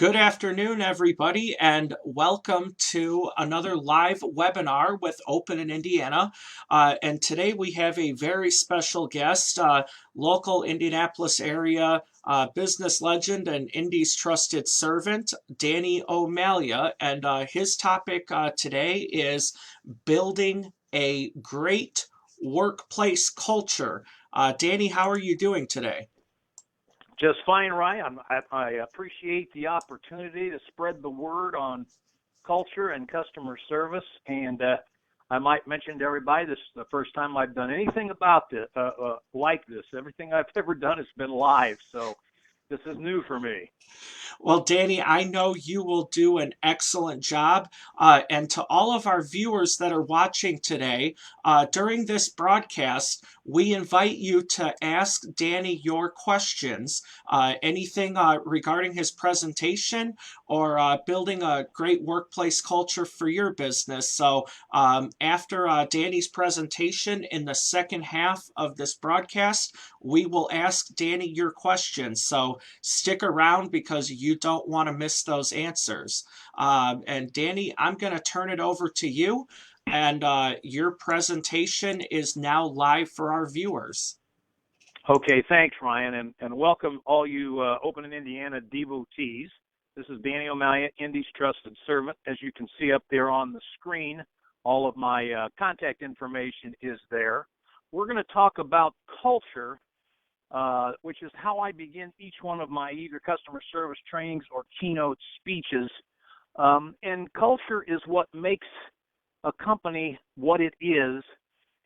Good afternoon, everybody, and welcome to another live webinar with Open in Indiana. And today we have a very special guest, local Indianapolis area business legend and Indy's trusted servant, Danny O'Malia. And his topic today is building a great workplace culture. Danny, how are you doing today? Just fine, Ryan. I appreciate the opportunity to spread the word on culture and customer service. And I might mention to everybody, this is the first time I've done anything about this, like this. Everything I've ever done has been live, so this is new for me. Well, Danny, I know you will do an excellent job. And to all of our viewers that are watching today, during this broadcast, we invite you to ask Danny your questions, anything regarding his presentation or building a great workplace culture for your business. So, after Danny's presentation in the second half of this broadcast, we will ask Danny your questions. So, stick around because you don't want to miss those answers. And Danny, I'm going to turn it over to you. And your presentation is now live for our viewers. Okay, thanks, Ryan, and welcome all you Open in Indiana devotees. This is Danny O'Malia, Indy's trusted servant. As you can see up there on the screen, all of my contact information is there. We're going to talk about culture, which is how I begin each one of my either customer service trainings or keynote speeches. And culture is what makes a company what it is,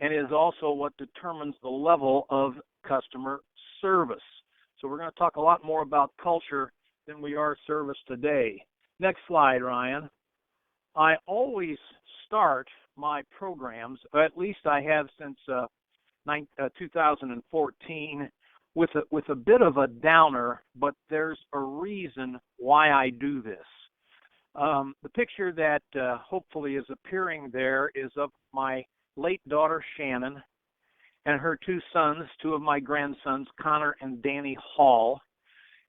and is also what determines the level of customer service. So we're going to talk a lot more about culture than we are service today. Next slide, Ryan. I always start my programs, or at least I have since 2014, with a bit of a downer, but there's a reason why I do this. The picture that hopefully is appearing there is of my late daughter Shannon and her two sons, two of my grandsons, Connor and Danny Hall.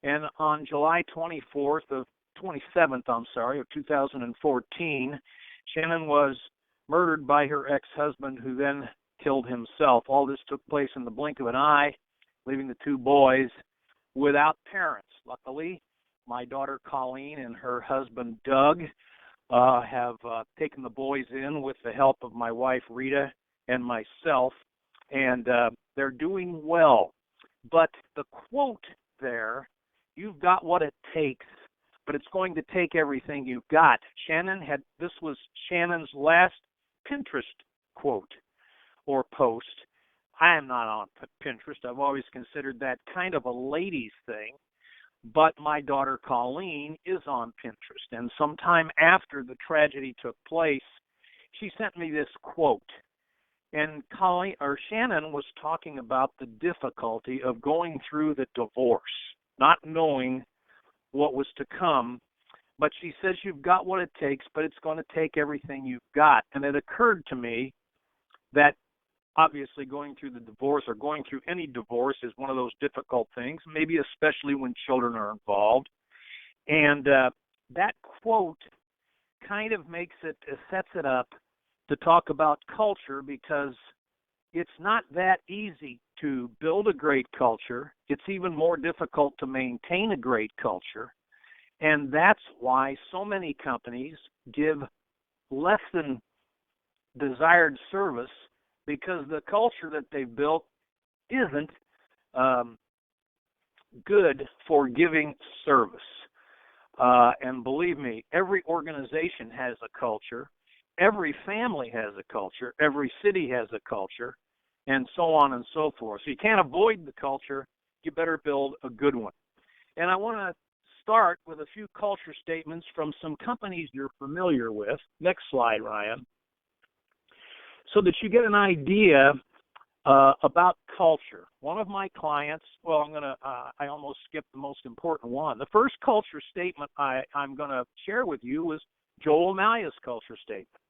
And on July 27th, of 2014, Shannon was murdered by her ex-husband, who then killed himself. All this took place in the blink of an eye, leaving the two boys without parents. Luckily, my daughter Colleen and her husband Doug have taken the boys in with the help of my wife Rita and myself, and they're doing well. But the quote there, "You've got what it takes, but it's going to take everything you've got." This was Shannon's last Pinterest quote or post. I am not on Pinterest. I've always considered that kind of a ladies' thing. But my daughter Colleen is on Pinterest. And sometime after the tragedy took place, she sent me this quote. And Shannon was talking about the difficulty of going through the divorce, not knowing what was to come. But she says, "You've got what it takes, but it's going to take everything you've got." And it occurred to me that obviously going through the divorce, or going through any divorce, is one of those difficult things, maybe especially when children are involved. And that quote kind of sets it up to talk about culture, because it's not that easy to build a great culture. It's even more difficult to maintain a great culture. And that's why so many companies give less than desired service, because the culture that they've built isn't good for giving service. And believe me, every organization has a culture, every family has a culture, every city has a culture, and so on and so forth. So you can't avoid the culture, you better build a good one. And I want to start with a few culture statements from some companies you're familiar with. Next slide, Ryan. So that you get an idea about culture. One of my clients, I almost skipped the most important one. The first culture statement I'm going to share with you was Joe O'Malia's culture statement.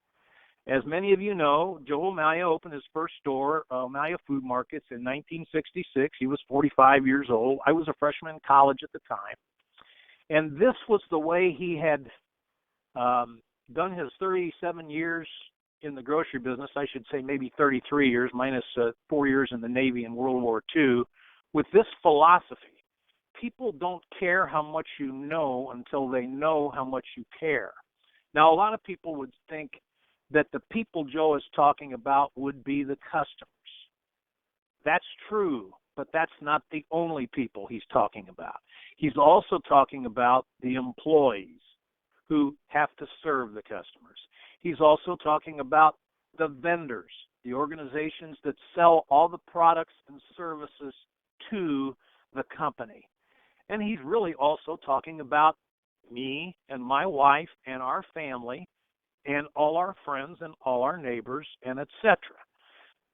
As many of you know, Joe O'Malia opened his first store, O'Malia Food Markets, in 1966. He was 45 years old. I was a freshman in college at the time. And this was the way he had done his 37 years in the grocery business. I should say maybe 33 years, minus 4 years in the Navy in World War II, with this philosophy. People don't care how much you know until they know how much you care. Now, a lot of people would think that the people Joe is talking about would be the customers. That's true, but that's not the only people he's talking about. He's also talking about the employees who have to serve the customers. He's also talking about the vendors, the organizations that sell all the products and services to the company. And he's really also talking about me and my wife and our family and all our friends and all our neighbors and etc.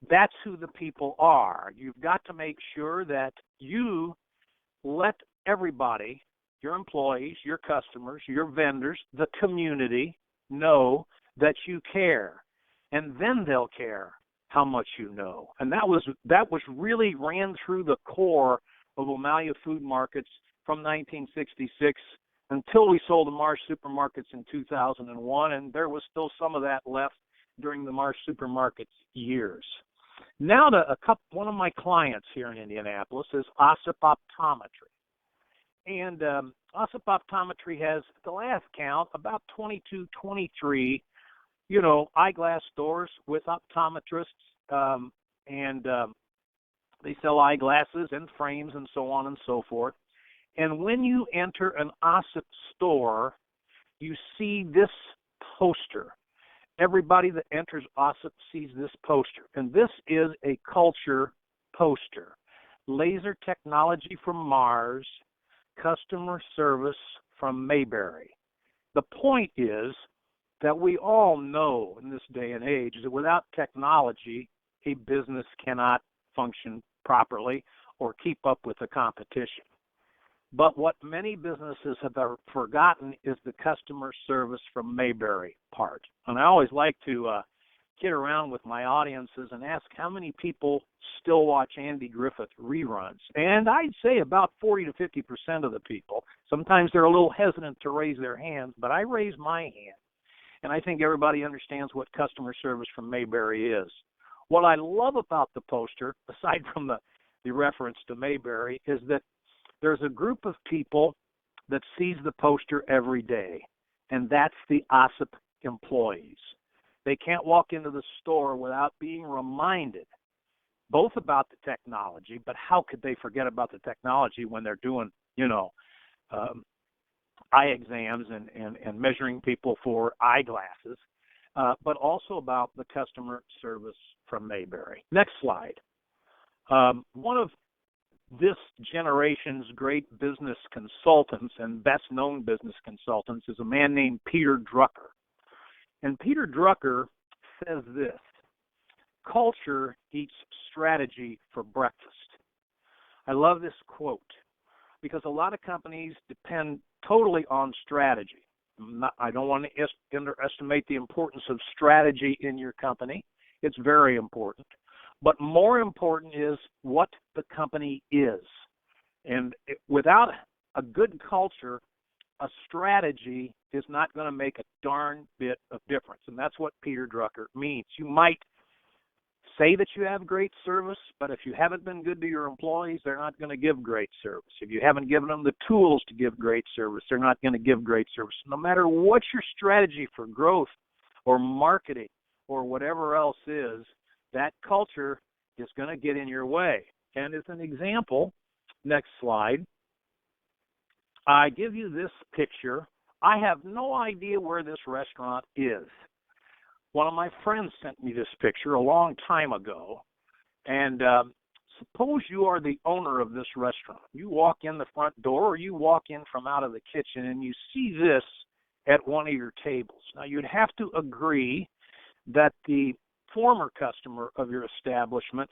That's who the people are. You've got to make sure that you let everybody, your employees, your customers, your vendors, the community, know that you care. And then they'll care how much you know. And that was really ran through the core of O'Malley Food Markets from 1966 until we sold to Marsh Supermarkets in 2001, and there was still some of that left during the Marsh Supermarkets years. Now one of my clients here in Indianapolis is OSIP Optometry. And OSIP Optometry has, at the last count, about 22, 23, eyeglass stores with optometrists, and they sell eyeglasses and frames and so on and so forth. And when you enter an OSIP store, you see this poster. Everybody that enters OSIP sees this poster. And this is a culture poster. Laser technology from Mars, customer service from Mayberry. The point is that we all know in this day and age that without technology, a business cannot function properly or keep up with the competition. But what many businesses have forgotten is the customer service from Mayberry part. And I always like to kid around with my audiences and ask how many people still watch Andy Griffith reruns. And I'd say about 40 to 50% of the people. Sometimes they're a little hesitant to raise their hands, but I raise my hand. And I think everybody understands what customer service from Mayberry is. What I love about the poster, aside from the reference to Mayberry, is that there's a group of people that sees the poster every day, and that's the OSIP employees. They can't walk into the store without being reminded both about the technology, but how could they forget about the technology when they're doing, eye exams and measuring people for eyeglasses, but also about the customer service from Mayberry. Next slide. One of this generation's great business consultants and best known business consultants is a man named Peter Drucker. And Peter Drucker says this: culture eats strategy for breakfast. I love this quote because a lot of companies depend totally on strategy. I don't want to underestimate the importance of strategy in your company. It's very important. But more important is what the company is. And without a good culture, a strategy is not going to make a darn bit of difference. And that's what Peter Drucker means. You might say that you have great service, but if you haven't been good to your employees, they're not going to give great service. If you haven't given them the tools to give great service, they're not going to give great service. No matter what your strategy for growth or marketing or whatever else is, that culture is going to get in your way. And as an example, next slide, I give you this picture. I have no idea where this restaurant is. One of my friends sent me this picture a long time ago. And suppose you are the owner of this restaurant. You walk in the front door or you walk in from out of the kitchen and you see this at one of your tables. Now, you'd have to agree that the former customer of your establishment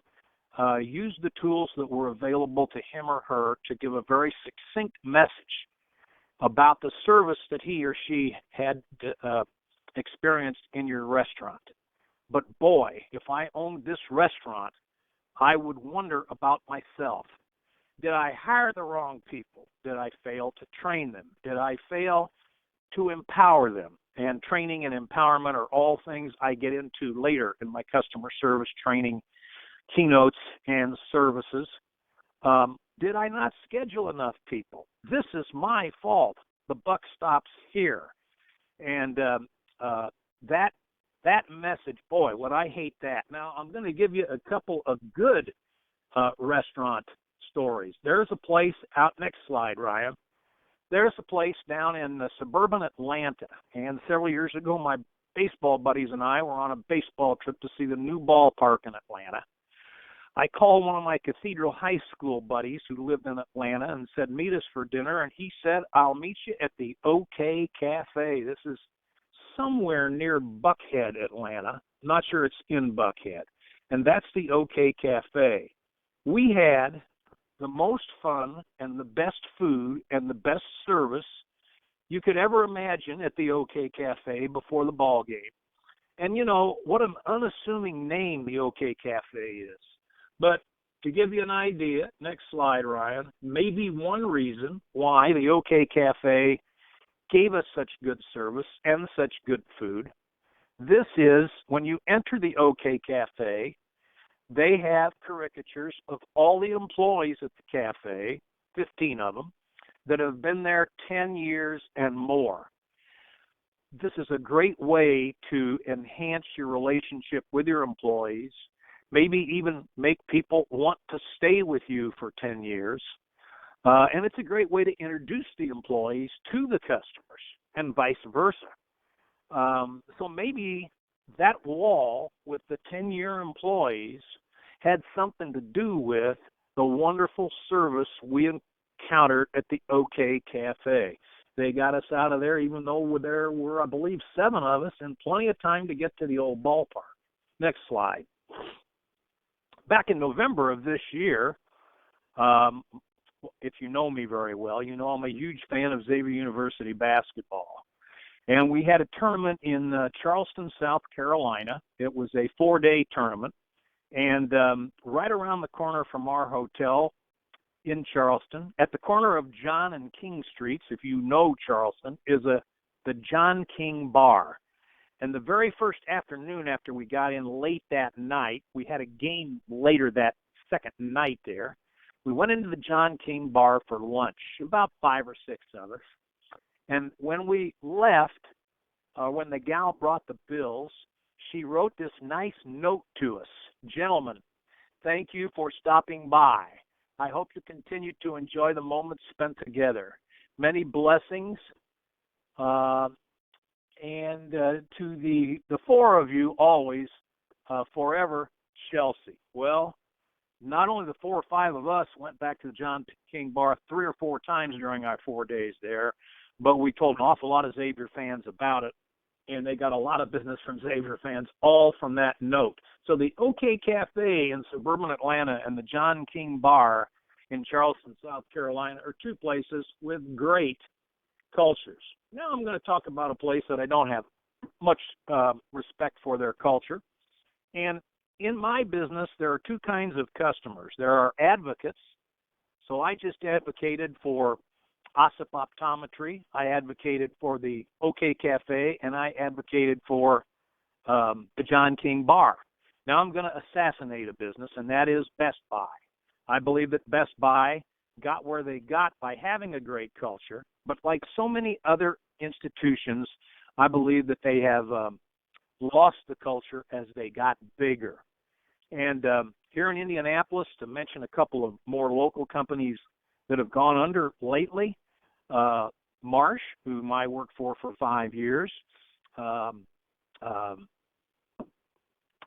used the tools that were available to him or her to give a very succinct message about the service that he or she had experienced in your restaurant. But boy, if I owned this restaurant, I would wonder about myself. Did I hire the wrong people? Did I fail to train them? Did I fail to empower them? And training and empowerment are all things I get into later in my customer service training keynotes and services. Did I not schedule enough people? This is my fault. The buck stops here. And that that message, boy, would I hate that. Now, I'm going to give you a couple of good restaurant stories. There's a place out, next slide, Ryan. There's a place down in suburban Atlanta. And several years ago, my baseball buddies and I were on a baseball trip to see the new ballpark in Atlanta. I called one of my Cathedral High School buddies who lived in Atlanta and said, meet us for dinner. And he said, I'll meet you at the OK Cafe. This is somewhere near Buckhead, Atlanta. I'm not sure it's in Buckhead. And that's the OK Cafe. We had the most fun and the best food and the best service you could ever imagine at the OK Cafe before the ball game. And you know, what an unassuming name the OK Cafe is. But to give you an idea, next slide, Ryan, maybe one reason why the OK Cafe gave us such good service and such good food, this is when you enter the OK Cafe, they have caricatures of all the employees at the cafe, 15 of them, that have been there 10 years and more. This is a great way to enhance your relationship with your employees, maybe even make people want to stay with you for 10 years. And it's a great way to introduce the employees to the customers and vice versa. So maybe that wall with the 10-year employees had something to do with the wonderful service we encountered at the OK Cafe. They got us out of there, even though there were, I believe, 7 of us and plenty of time to get to the old ballpark. Next slide. Back in November of this year, if you know me very well, you know I'm a huge fan of Xavier University basketball. And we had a tournament in Charleston, South Carolina. It was a 4-day tournament. And right around the corner from our hotel in Charleston, at the corner of John and King Streets, if you know Charleston, is the John King Bar. And the very first afternoon after we got in late that night, we had a game later that second night there. We went into the John King Bar for lunch, about 5 or 6 of us. And when we left, when the gal brought the bills, she wrote this nice note to us. Gentlemen, thank you for stopping by. I hope you continue to enjoy the moments spent together. Many blessings. And to the 4 of you, always, forever, Chelsea. Well, not only the 4 or 5 of us went back to the John King Bar 3 or 4 times during our 4 days there, but we told an awful lot of Xavier fans about it, and they got a lot of business from Xavier fans, all from that note. So the OK Cafe in suburban Atlanta and the John King Bar in Charleston, South Carolina are 2 places with great cultures. Now I'm going to talk about a place that I don't have much respect for their culture. And in my business, there are 2 kinds of customers. There are advocates. So I just advocated for OSIP Optometry. I advocated for the OK Cafe, and I advocated for the John King Bar. Now I'm going to assassinate a business, and that is Best Buy. I believe that Best Buy got where they got by having a great culture, but like so many other institutions, I believe that they have lost the culture as they got bigger. And here in Indianapolis, to mention a couple of more local companies that have gone under lately, Marsh, whom I worked for 5 years,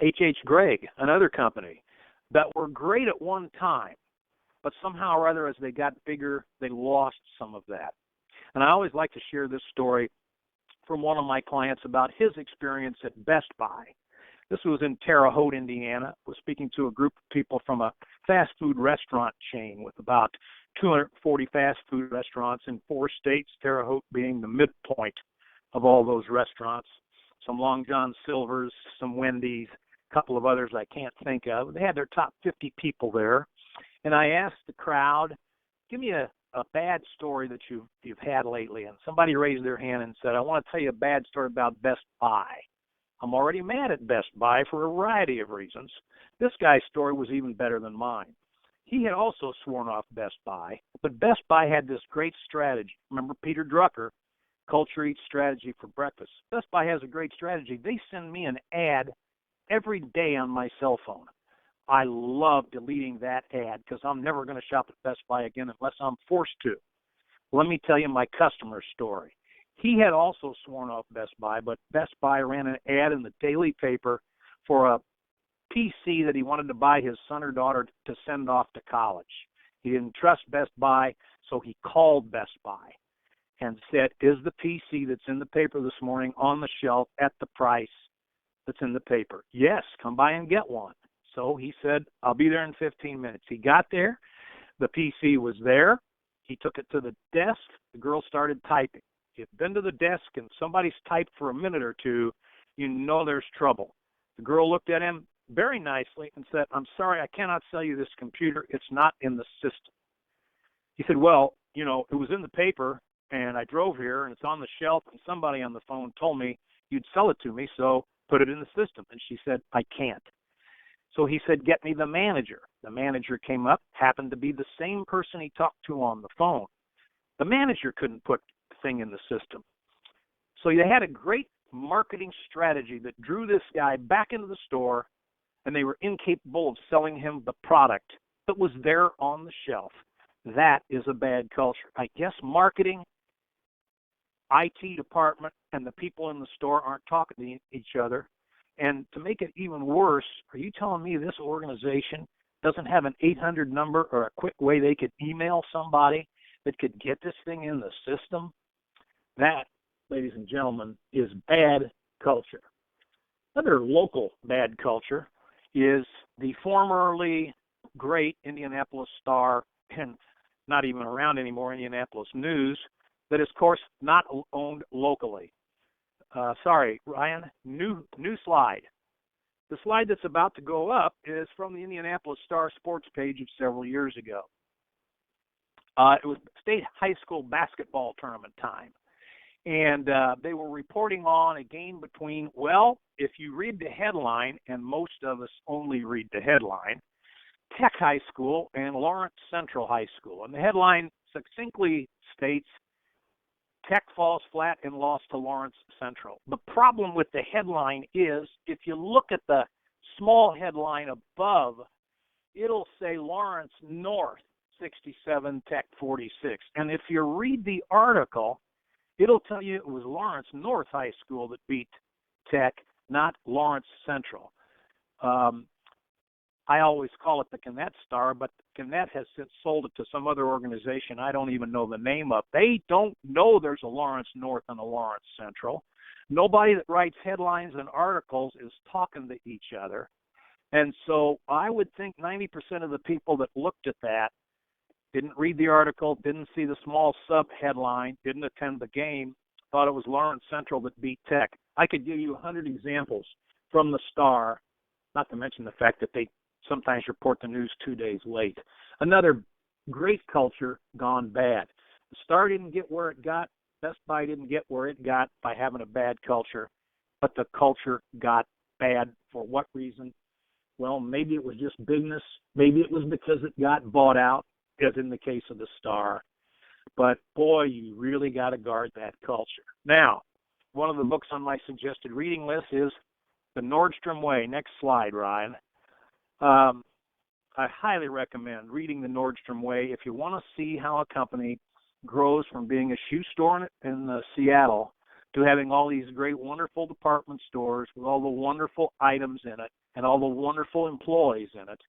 H.H. Gregg, another company, that were great at one time, but somehow or other as they got bigger, they lost some of that. And I always like to share this story from one of my clients about his experience at Best Buy. This was in Terre Haute, Indiana. I was speaking to a group of people from a fast food restaurant chain with about 240 fast food restaurants in 4 states, Terre Haute being the midpoint of all those restaurants. Some Long John Silver's, some Wendy's, a couple of others I can't think of. They had their top 50 people there. And I asked the crowd, give me a bad story that you've had lately. And somebody raised their hand and said, I want to tell you a bad story about Best Buy. I'm already mad at Best Buy for a variety of reasons. This guy's story was even better than mine. He had also sworn off Best Buy, but Best Buy had this great strategy. Remember Peter Drucker, Culture Eats Strategy for breakfast. Best Buy has a great strategy. They send me an ad every day on my cell phone. I love deleting that ad because I'm never going to shop at Best Buy again unless I'm forced to. Let me tell you my customer's story. He had also sworn off Best Buy, but Best Buy ran an ad in the daily paper for a PC that he wanted to buy his son or daughter to send off to college. He didn't trust Best Buy, so he called Best Buy and said, is the PC that's in the paper this morning on the shelf at the price that's in the paper? Yes, come by and get one. So he said, I'll be there in 15 minutes. He got there. The PC was there. He took it to the desk. The girl started typing. If you've been to the desk and somebody's typed for a minute or two, you know there's trouble. The girl looked at him very nicely and said, I'm sorry, I cannot sell you this computer. It's not in the system. He said, well, it was in the paper, and I drove here, and it's on the shelf, and somebody on the phone told me you'd sell it to me, so put it in the system. And she said, I can't. So he said, get me the manager. The manager came up, happened to be the same person he talked to on the phone. The manager couldn't put the thing in the system. So they had a great marketing strategy that drew this guy back into the store, and they were incapable of selling him the product that was there on the shelf. That is a bad culture. I guess marketing, IT department, and the people in the store aren't talking to each other. And to make it even worse, are you telling me this organization doesn't have an 800 number or a quick way they could email somebody that could get this thing in the system? That, ladies and gentlemen, is bad culture. Another local bad culture is the formerly great Indianapolis Star, and not even around anymore, Indianapolis News, that is, of course, not owned locally. Sorry, Ryan, new slide. The slide that's about to go up is from the Indianapolis Star sports page of several years ago. It was state high school basketball tournament time. And they were reporting on a game between, well, if you read the headline, and most of us only read the headline, Tech High School and Lawrence Central High School. And the headline succinctly states, Tech falls flat and lost to Lawrence Central. The problem with the headline is, if you look at the small headline above, it'll say Lawrence North 67, Tech 46. And if you read the article, it'll tell you it was Lawrence North High School that beat Tech, not Lawrence Central. I always call it the Gannett Star, but Gannett has since sold it to some other organization I don't even know the name of. They don't know there's a Lawrence North and a Lawrence Central. Nobody that writes headlines and articles is talking to each other. And so I would think 90% of the people that looked at that didn't read the article, didn't see the small sub-headline, didn't attend the game, thought it was Lawrence Central that beat Tech. I could give you 100 examples from the Star, not to mention the fact that they sometimes report the news 2 days late. Another great culture gone bad. The Star didn't get where it got. Best Buy didn't get where it got by having a bad culture, but the culture got bad. For what reason? Well, maybe it was just business. Maybe it was because it got bought out, as in the case of the Star. But, boy, you really got to guard that culture. Now, one of the books on my suggested reading list is The Nordstrom Way. Next slide, Ryan. I highly recommend reading The Nordstrom Way if you want to see how a company grows from being a shoe store in Seattle to having all these great, wonderful department stores with all the wonderful items in it and all the wonderful employees in it.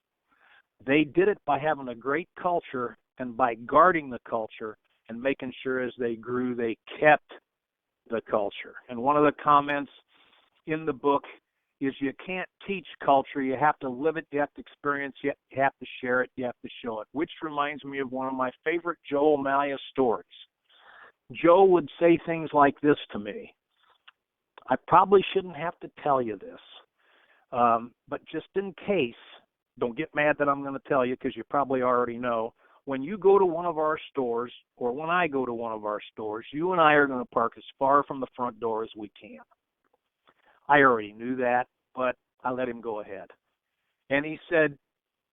They did it by having a great culture and by guarding the culture and making sure as they grew, they kept the culture. And one of the comments in the book is you can't teach culture. You have to live it. You have to experience it. You have to share it. You have to show it, which reminds me of one of my favorite Joe O'Malley stories. Joe would say things like this to me. I probably shouldn't have to tell you this, but just in case, don't get mad that I'm going to tell you because you probably already know. When you go to one of our stores, or when I go to one of our stores, you and I are going to park as far from the front door as we can. I already knew that, but I let him go ahead. And he said,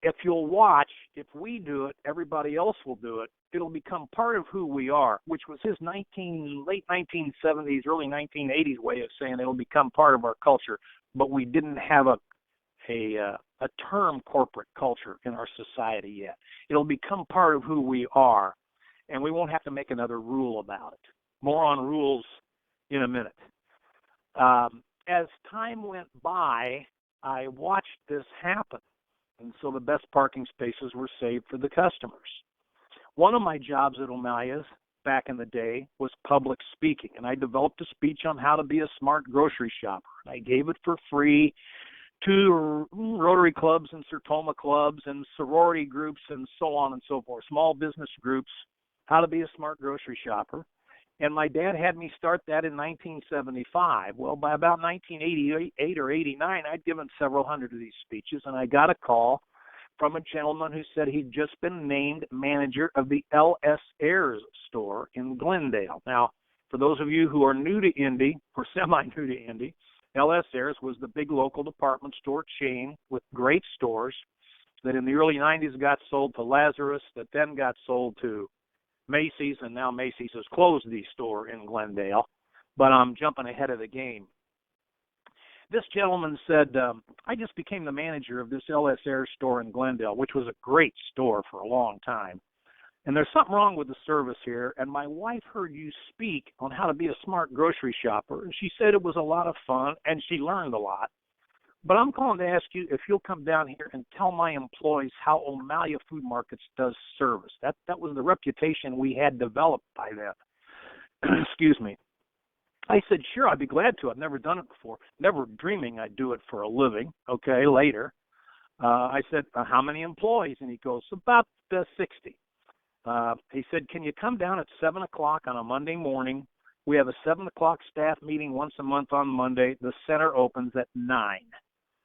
if you'll watch, if we do it, everybody else will do it. It'll become part of who we are, which was his late 1970s, early 1980s way of saying it'll become part of our culture. But we didn't have a term corporate culture in our society yet. It'll become part of who we are, and we won't have to make another rule about it. More on rules in a minute. As time went by, I watched this happen, and so the best parking spaces were saved for the customers. One of my jobs at O'Malley's back in the day was public speaking, and I developed a speech on how to be a smart grocery shopper. I gave it for free to Rotary clubs and Sertoma clubs and sorority groups and so on and so forth, small business groups, how to be a smart grocery shopper. And my dad had me start that in 1975. Well, by about 1988 or 89, I'd given several hundred of these speeches, and I got a call from a gentleman who said he'd just been named manager of the L.S. Ayres store in Glendale. Now, for those of you who are new to Indy, or semi-new to Indy, L.S. Ayres was the big local department store chain with great stores that in the early 90s got sold to Lazarus, that then got sold to Macy's, and now Macy's has closed the store in Glendale. But I'm jumping ahead of the game. This gentleman said, I just became the manager of this L.S. Ayres store in Glendale, which was a great store for a long time. And there's something wrong with the service here, and my wife heard you speak on how to be a smart grocery shopper, and she said it was a lot of fun, and she learned a lot. But I'm calling to ask you if you'll come down here and tell my employees how O'Malley Food Markets does service. That was the reputation we had developed by then. Excuse me. I said, sure, I'd be glad to. I've never done it before. Never dreaming I'd do it for a living. Okay, later. I said, how many employees? And he goes, about 60. He said, can you come down at 7 o'clock on a Monday morning? We have a 7 o'clock staff meeting once a month on Monday. The center opens at 9.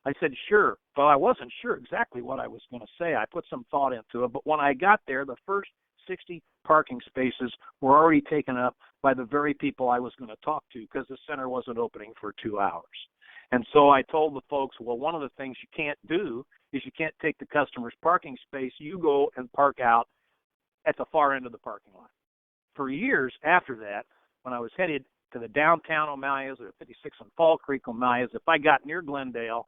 I said, sure. Well, I wasn't sure exactly what I was going to say. I put some thought into it. But when I got there, the first 60 parking spaces were already taken up by the very people I was going to talk to because the center wasn't opening for 2 hours. And so I told the folks, well, one of the things you can't do is you can't take the customer's parking space. You go and park out at the far end of the parking lot. For years after that, when I was headed to the downtown O'Malley's or 56 on Fall Creek O'Malley's, if I got near Glendale,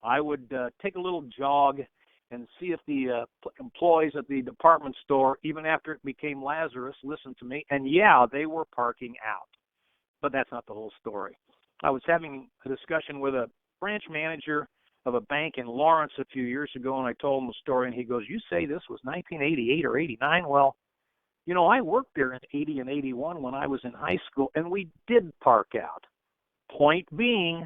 I would take a little jog and see if the employees at the department store, even after it became Lazarus, listened to me. And yeah, they were parking out. But that's not the whole story. I was having a discussion with a branch manager of a bank in Lawrence a few years ago, and I told him the story, and he goes, you say this was 1988 or 89? Well, you know, I worked there in 80 and 81 when I was in high school, and we did park out. Point being,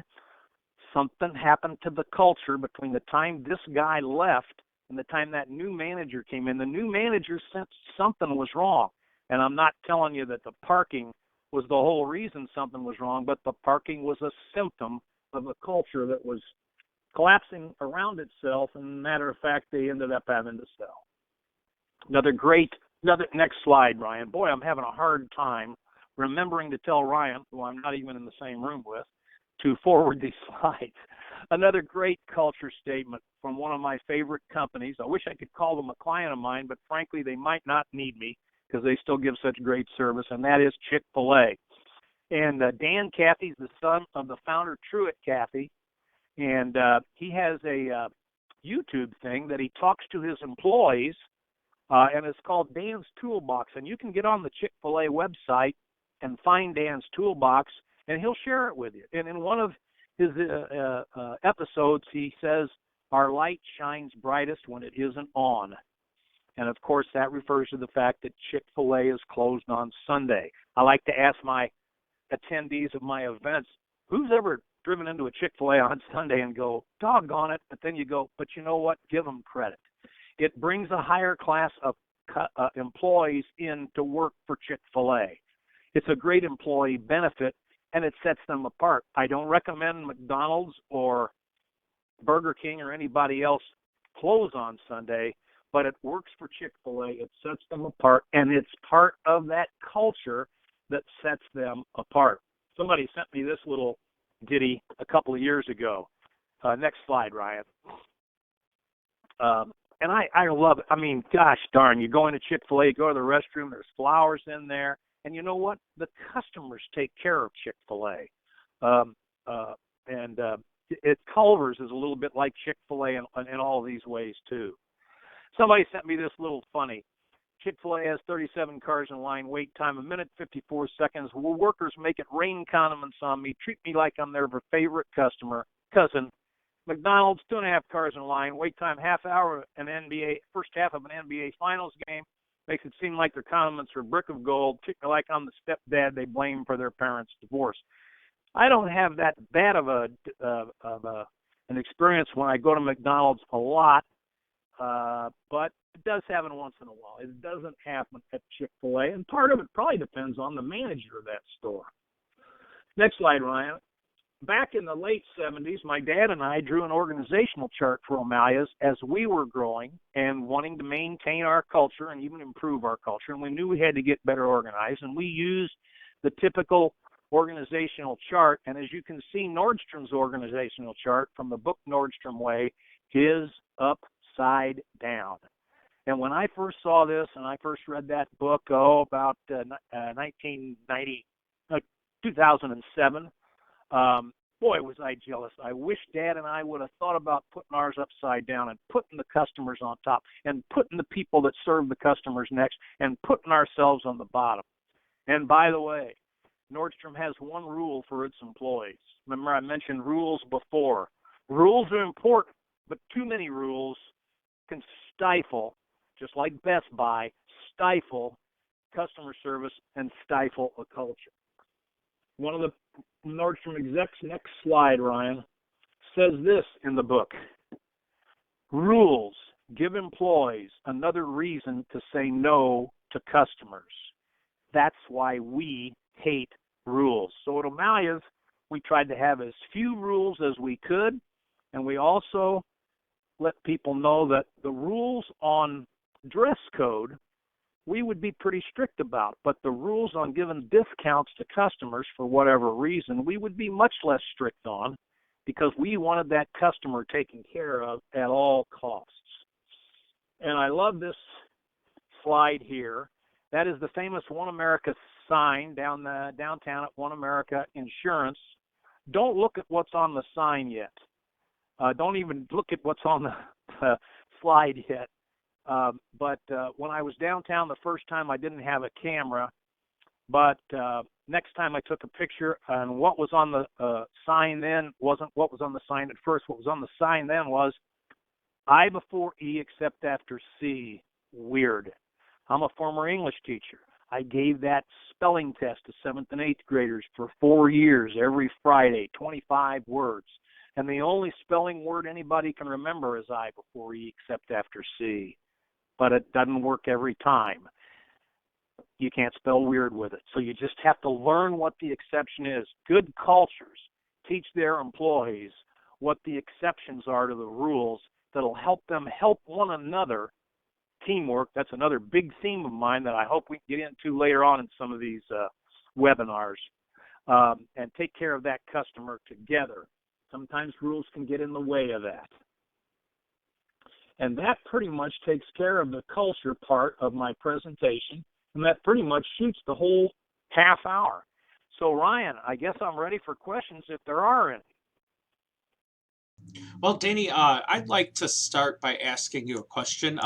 something happened to the culture between the time this guy left and the time that new manager came in. The new manager sensed something was wrong. And I'm not telling you that the parking was the whole reason something was wrong, but the parking was a symptom of a culture that was collapsing around itself. And matter of fact, they ended up having to sell. Next slide, Ryan. Boy, I'm having a hard time remembering to tell Ryan, who I'm not even in the same room with, to forward these slides. Another great culture statement from one of my favorite companies. I wish I could call them a client of mine, but frankly, they might not need me because they still give such great service, and that is Chick-fil-A. And Dan Cathy's the son of the founder, Truett Cathy, and he has a YouTube thing that he talks to his employees, and it's called Dan's Toolbox. And you can get on the Chick-fil-A website and find Dan's Toolbox, and he'll share it with you. And in one of his episodes, he says, our light shines brightest when it isn't on. And, of course, that refers to the fact that Chick-fil-A is closed on Sunday. I like to ask my attendees of my events, who's ever driven into a Chick-fil-A on Sunday and go, doggone it, but then you go, but you know what, give them credit. It brings a higher class of employees in to work for Chick-fil-A. It's a great employee benefit, and it sets them apart. I don't recommend McDonald's or Burger King or anybody else close on Sunday, but it works for Chick-fil-A. It sets them apart, and it's part of that culture that sets them apart. Somebody sent me this little ditty a couple of years ago. Next slide, Ryan. And I love it. I mean, gosh darn, you go into Chick-fil-A, go to the restroom, there's flowers in there. And you know what? The customers take care of Chick-fil-A. Culver's is a little bit like Chick-fil-A in all these ways, too. Somebody sent me this little funny. Chick-fil-A has 37 cars in line, wait time 1 minute 54 seconds. Will workers make it rain condiments on me, treat me like I'm their favorite cousin. McDonald's, 2.5 cars in line, wait time half hour, first half of an NBA Finals game. Makes it seem like their condiments are a brick of gold. Treat me like I'm the stepdad they blame for their parents' divorce. I don't have that bad of an experience when I go to McDonald's a lot, but it does happen once in a while. It doesn't happen at Chick-fil-A, and part of it probably depends on the manager of that store. Next slide, Ryan. Back in the late 70s, my dad and I drew an organizational chart for O'Malley's as we were growing and wanting to maintain our culture and even improve our culture. And we knew we had to get better organized. And we used the typical organizational chart. And as you can see, Nordstrom's organizational chart from the book Nordstrom Way is upside down. And when I first saw this and I first read that book, about 2007, boy, was I jealous. I wish Dad and I would have thought about putting ours upside down and putting the customers on top and putting the people that serve the customers next and putting ourselves on the bottom. And by the way, Nordstrom has one rule for its employees. Remember, I mentioned rules before. Rules are important, but too many rules can stifle, just like Best Buy, stifle customer service and stifle a culture. One of the Nordstrom execs, next slide, Ryan, says this in the book. Rules give employees another reason to say no to customers. That's why we hate rules. So at O'Malley's, we tried to have as few rules as we could, and we also let people know that the rules on dress code we would be pretty strict about, but the rules on giving discounts to customers for whatever reason, we would be much less strict on because we wanted that customer taken care of at all costs. And I love this slide here. That is the famous One America sign downtown at One America Insurance. Don't look at what's on the sign yet. Don't even look at what's on the slide yet. But when I was downtown the first time, I didn't have a camera. But next time I took a picture, and what was on the sign then wasn't what was on the sign at first. What was on the sign then was I before E except after C. Weird. I'm a former English teacher. I gave that spelling test to 7th and 8th graders for 4 years, every Friday, 25 words. And the only spelling word anybody can remember is I before E except after C. But it doesn't work every time. You can't spell weird with it. So you just have to learn what the exception is. Good cultures teach their employees what the exceptions are to the rules that'll help them help one another. Teamwork, that's another big theme of mine that I hope we can get into later on in some of these webinars. And take care of that customer together. Sometimes rules can get in the way of that. And that pretty much takes care of the culture part of my presentation. And that pretty much shoots the whole half hour. So, Ryan, I guess I'm ready for questions if there are any. Well, Danny, I'd like to start by asking you a question.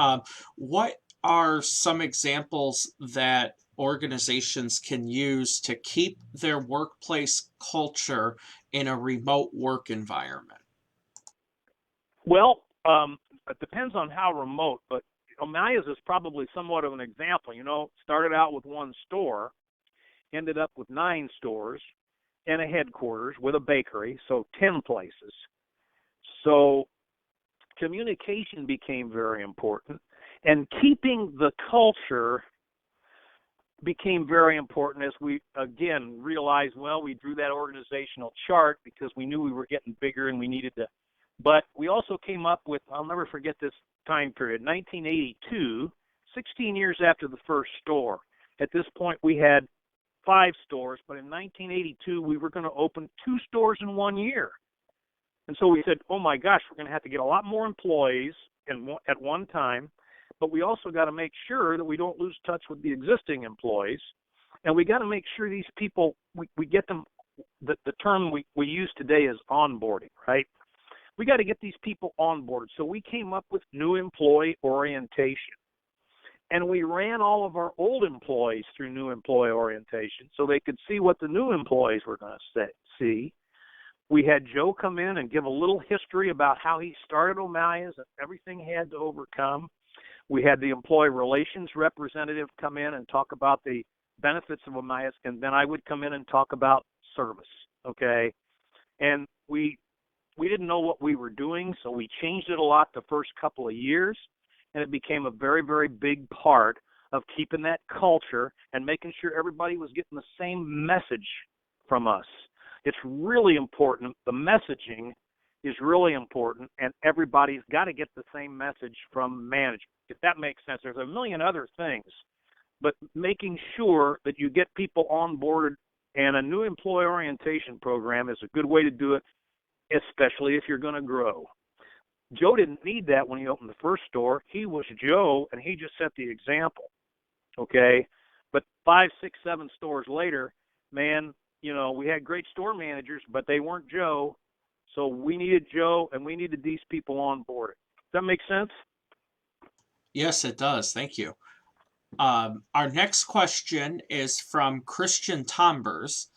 What are some examples that organizations can use to keep their workplace culture in a remote work environment? Well, it depends on how remote, but O'Malley's is probably somewhat of an example. You know, started out with one store, ended up with 9 stores and a headquarters with a bakery, so 10 places. So communication became very important, and keeping the culture became very important as we, again, realized, well, we drew that organizational chart because we knew we were getting bigger and we needed to But we also came up with, I'll never forget this time period, 1982, 16 years after the first store. At this point, we had 5 stores, but in 1982, we were going to open 2 stores in 1 year. And so we said, oh my gosh, we're going to have to get a lot more employees at one time, but we also got to make sure that we don't lose touch with the existing employees. And we got to make sure these people, we get them, the term we use today is onboarding, right? We got to get these people onboarded. So we came up with new employee orientation. And we ran all of our old employees through new employee orientation so they could see what the new employees were going to see. We had Joe come in and give a little history about how he started O'Malley's and everything he had to overcome. We had the employee relations representative come in and talk about the benefits of O'Malley's, and then I would come in and talk about service, okay? And we didn't know what we were doing, so we changed it a lot the first couple of years, and it became a very, very big part of keeping that culture and making sure everybody was getting the same message from us. It's really important. The messaging is really important, and everybody's got to get the same message from management, if that makes sense. There's a million other things, but making sure that you get people on board, and a new employee orientation program is a good way to do it, especially if you're going to grow. Joe didn't need that when he opened the first store. He was Joe, and he just set the example, okay? But 5, 6, 7 stores later, man, you know, we had great store managers, but they weren't Joe. So we needed Joe, and we needed these people on board. Does that make sense? Yes, it does. Thank you. Our next question is from Christian Tombers,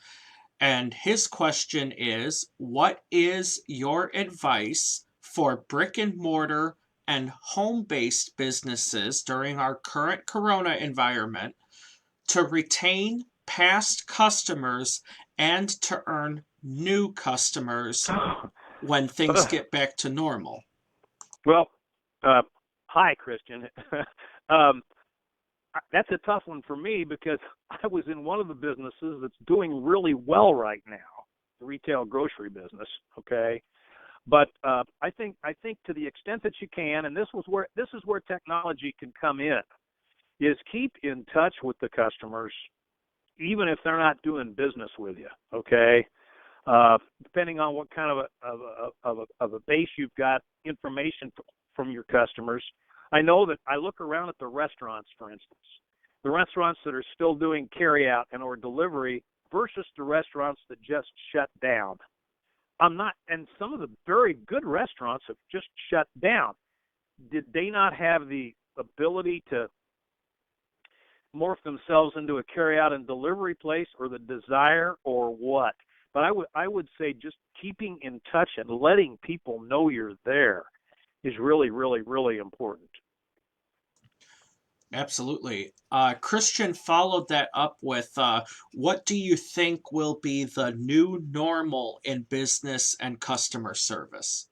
and his question is, what is your advice for brick and mortar and home-based businesses during our current corona environment to retain past customers and to earn new customers when things get back to normal? Well, hi, Christian. um, that's a tough one for me because I was in one of the businesses that's doing really well right now, the retail grocery business. Okay, but I think to the extent that you can, and this is where technology can come in, is keep in touch with the customers, even if they're not doing business with you. Okay, depending on what kind of a base you've got, information from your customers. I know that I look around at the restaurants, for instance, the restaurants that are still doing carryout and or delivery versus the restaurants that just shut down. And some of the very good restaurants have just shut down. Did they not have the ability to morph themselves into a carryout and delivery place, or the desire, or what? But I would say just keeping in touch and letting people know you're there is really, really, really important. Absolutely. Christian followed that up with what do you think will be the new normal in business and customer service?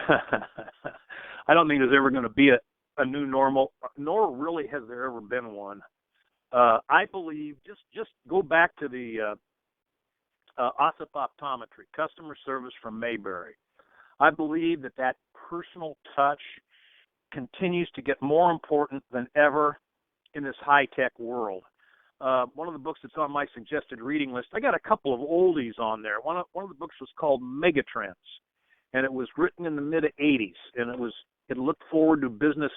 I don't think there's ever going to be a new normal, nor really has there ever been one. I believe just go back to the OSIP optometry, customer service from Mayberry. I believe that personal touch continues to get more important than ever in this high-tech world. One of the books that's on my suggested reading list, I got a couple of oldies on there. One of the books was called Megatrends, and it was written in the mid-'80s, and it looked forward to business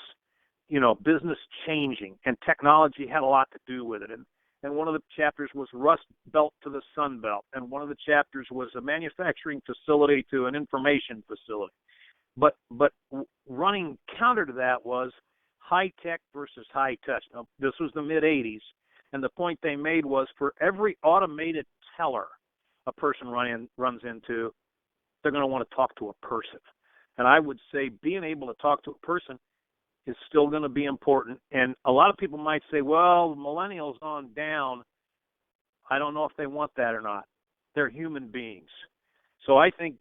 changing, and technology had a lot to do with it. And one of the chapters was Rust Belt to the Sun Belt, and one of the chapters was a manufacturing facility to an information facility. But running counter to that was high tech versus high touch. Now, this was the mid '80s, and the point they made was for every automated teller a person runs into, they're going to want to talk to a person. And I would say being able to talk to a person is still going to be important. And a lot of people might say, well, millennials on down, I don't know if they want that or not. They're human beings. So I think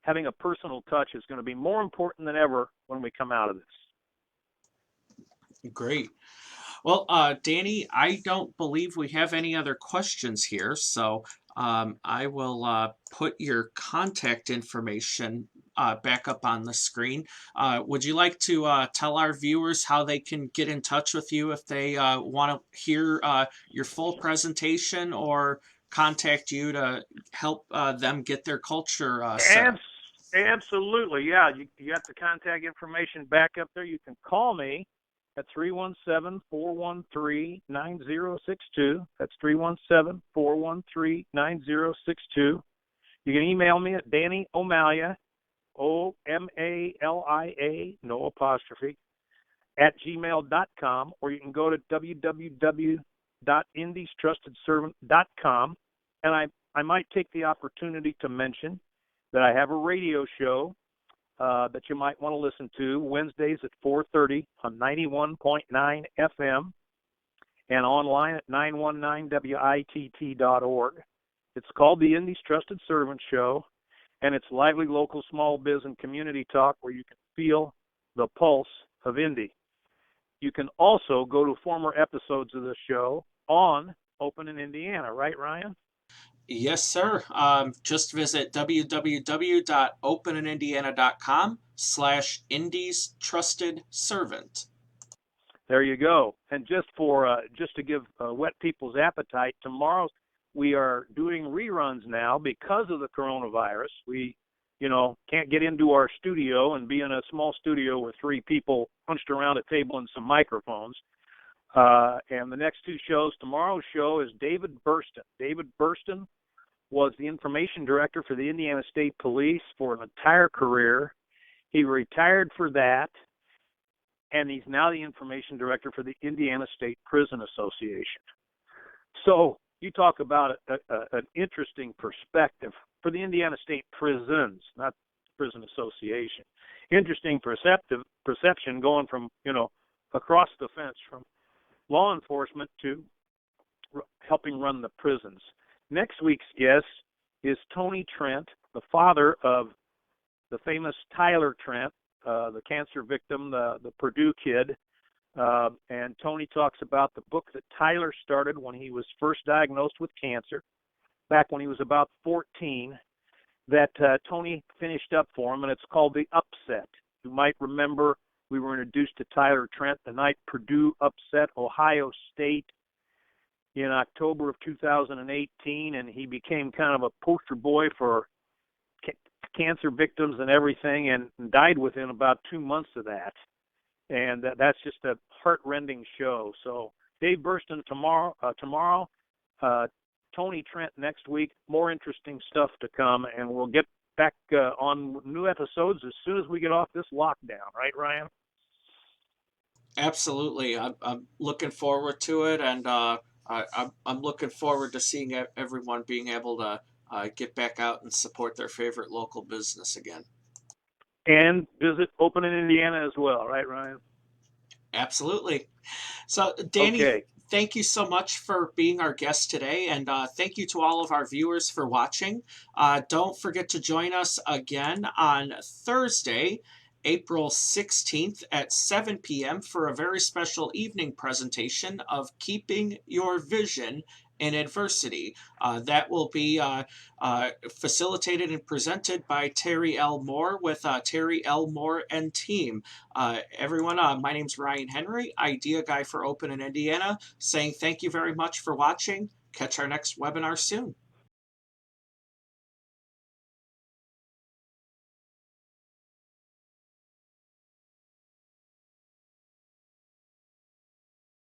having a personal touch is going to be more important than ever when we come out of this. Great. Well, Danny, I don't believe we have any other questions here, so I will put your contact information back up on the screen. Would you like to tell our viewers how they can get in touch with you if they want to hear your full presentation or contact you to help them get their culture set up? Abs- Absolutely. Yeah, you got the contact information back up there. You can call me at 317-413-9062. That's 317-413-9062. You can email me at Danny O'Malia, Omalia, no apostrophe, at gmail.com, or you can go to www.indiestrustedservant.com. And I might take the opportunity to mention that I have a radio show that you might want to listen to Wednesdays at 4:30 on 91.9 FM and online at 919witt.org. It's called the Indy's Trusted Servant Show, and it's lively local small biz and community talk where you can feel the pulse of Indy. You can also go to former episodes of the show on Open in Indiana, right, Ryan? Yes, sir. Just visit www.openindiana.com/Indy's Trusted Servant. There you go. And just to give whet people's appetite, tomorrow we are doing reruns now because of the coronavirus. We, can't get into our studio and be in a small studio with three people hunched around a table and some microphones. And the next two shows, tomorrow's show is David Burston. David Burston was the information director for the Indiana State Police for an entire career. He retired for that, and he's now the information director for the Indiana State Prison Association. So you talk about an interesting perspective for the Indiana State Prisons, not Prison Association. Interesting perception going from, across the fence from law enforcement to helping run the prisons. Next week's guest is Tony Trent, the father of the famous Tyler Trent, the cancer victim, the Purdue kid. And Tony talks about the book that Tyler started when he was first diagnosed with cancer, back when he was about 14, that Tony finished up for him, and it's called The Upset. You might remember we were introduced to Tyler Trent the night Purdue upset Ohio State in October of 2018, and he became kind of a poster boy for cancer victims and everything, and died within about 2 months of that. And that's just a heart-rending show. So Dave Burston tomorrow, Tony Trent next week. More interesting stuff to come, and we'll get back on new episodes as soon as we get off this lockdown. Right, Ryan? Absolutely. I'm looking forward to it, and I'm looking forward to seeing everyone being able to get back out and support their favorite local business again. And visit Open in Indiana as well, right, Ryan? Absolutely. So, Danny, Okay. thank you so much for being our guest today, and thank you to all of our viewers for watching. Don't forget to join us again on Thursday, April 16th at 7 p.m. for a very special evening presentation of Keeping Your Vision in Adversity. That will be facilitated and presented by Terry L. Moore with Terry L. Moore and team. Everyone, my name's Ryan Henry, Idea Guy for Open in Indiana, saying thank you very much for watching. Catch our next webinar soon.